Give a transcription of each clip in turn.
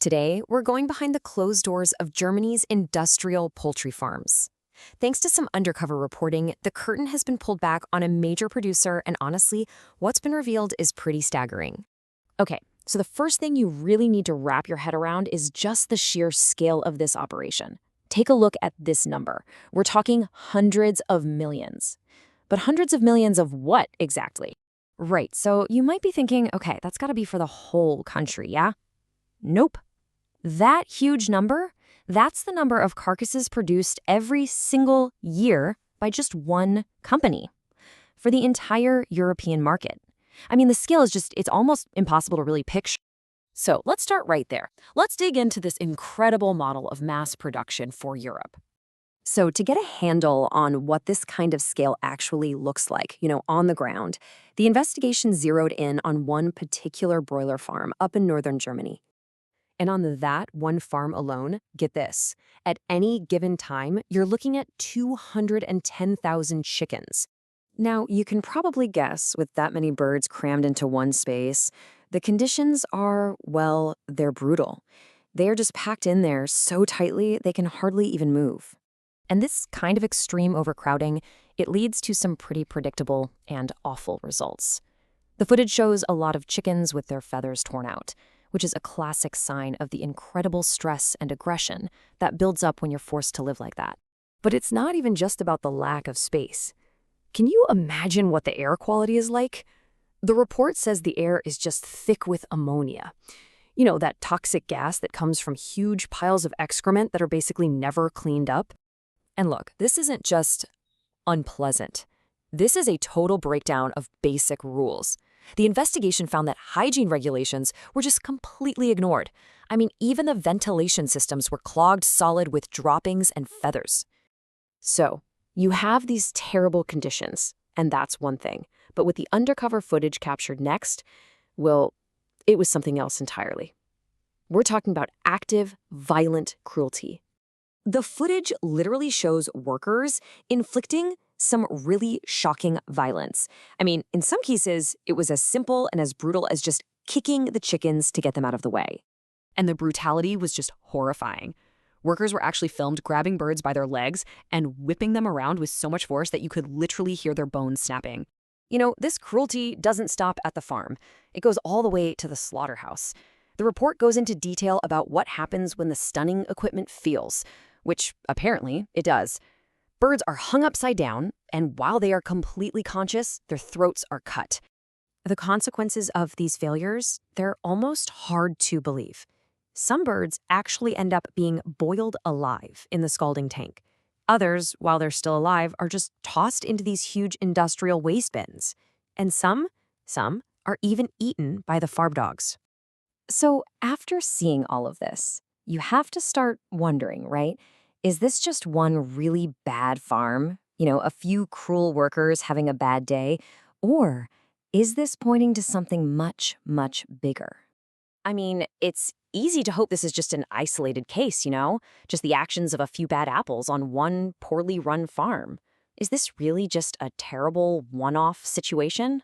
Today, we're going behind the closed doors of Germany's industrial poultry farms. Thanks to some undercover reporting, the curtain has been pulled back on a major producer, and honestly, what's been revealed is pretty staggering. Okay, so the first thing you really need to wrap your head around is just the sheer scale of this operation. Take a look at this number. We're talking hundreds of millions. But hundreds of millions of what exactly? Right, so you might be thinking, okay, that's gotta be for the whole country, yeah? Nope. That huge number, that's the number of carcasses produced every single year by just one company for the entire European market. I mean, the scale is it's almost impossible to really picture. So let's start right there. Let's dig into this incredible model of mass production for Europe. So to get a handle on what this kind of scale actually looks like, on the ground, the investigation zeroed in on one particular broiler farm up in northern Germany. And on that one farm alone, get this, at any given time, you're looking at 210,000 chickens. Now, you can probably guess, with that many birds crammed into one space, the conditions are, well, they're brutal. They are just packed in there so tightly they can hardly even move. And this kind of extreme overcrowding, it leads to some pretty predictable and awful results. The footage shows a lot of chickens with their feathers torn out, which is a classic sign of the incredible stress and aggression that builds up when you're forced to live like that. But it's not even just about the lack of space. Can you imagine what the air quality is like? The report says the air is just thick with ammonia. That toxic gas that comes from huge piles of excrement that are basically never cleaned up. And look, this isn't just unpleasant. This is a total breakdown of basic rules. The investigation found that hygiene regulations were just completely ignored. I mean, even the ventilation systems were clogged solid with droppings and feathers. So, you have these terrible conditions, and that's one thing. But with the undercover footage captured next, well, it was something else entirely. We're talking about active, violent cruelty. The footage literally shows workers inflicting some really shocking violence. I mean, in some cases, it was as simple and as brutal as just kicking the chickens to get them out of the way. And the brutality was just horrifying. Workers were actually filmed grabbing birds by their legs and whipping them around with so much force that you could literally hear their bones snapping. This cruelty doesn't stop at the farm. It goes all the way to the slaughterhouse. The report goes into detail about what happens when the stunning equipment fails, which apparently it does. Birds are hung upside down, and while they are completely conscious, their throats are cut. The consequences of these failures, they're almost hard to believe. Some birds actually end up being boiled alive in the scalding tank. Others, while they're still alive, are just tossed into these huge industrial waste bins. And some are even eaten by the farm dogs. So after seeing all of this, you have to start wondering, right? Is this just one really bad farm? A few cruel workers having a bad day? Or is this pointing to something much, much bigger? I mean, it's easy to hope this is just an isolated case, just the actions of a few bad apples on one poorly run farm. Is this really just a terrible one-off situation?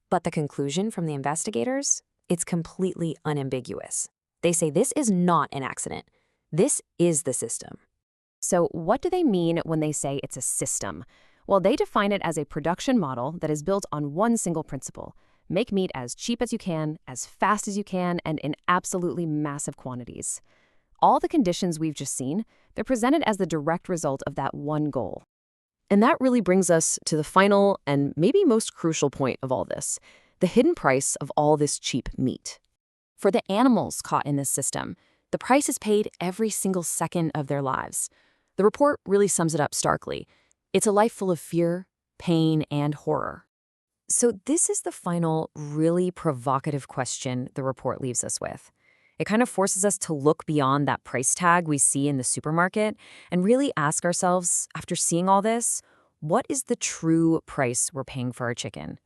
But the conclusion from the investigators? It's completely unambiguous. They say this is not an accident. This is the system. So what do they mean when they say it's a system? Well, they define it as a production model that is built on one single principle. Make meat as cheap as you can, as fast as you can, and in absolutely massive quantities. All the conditions we've just seen, they're presented as the direct result of that one goal. And that really brings us to the final and maybe most crucial point of all this, the hidden price of all this cheap meat. For the animals caught in this system, the price is paid every single second of their lives. The report really sums it up starkly. It's a life full of fear, pain, and horror. So this is the final, really provocative question the report leaves us with. It kind of forces us to look beyond that price tag we see in the supermarket and really ask ourselves, after seeing all this, what is the true price we're paying for our chicken?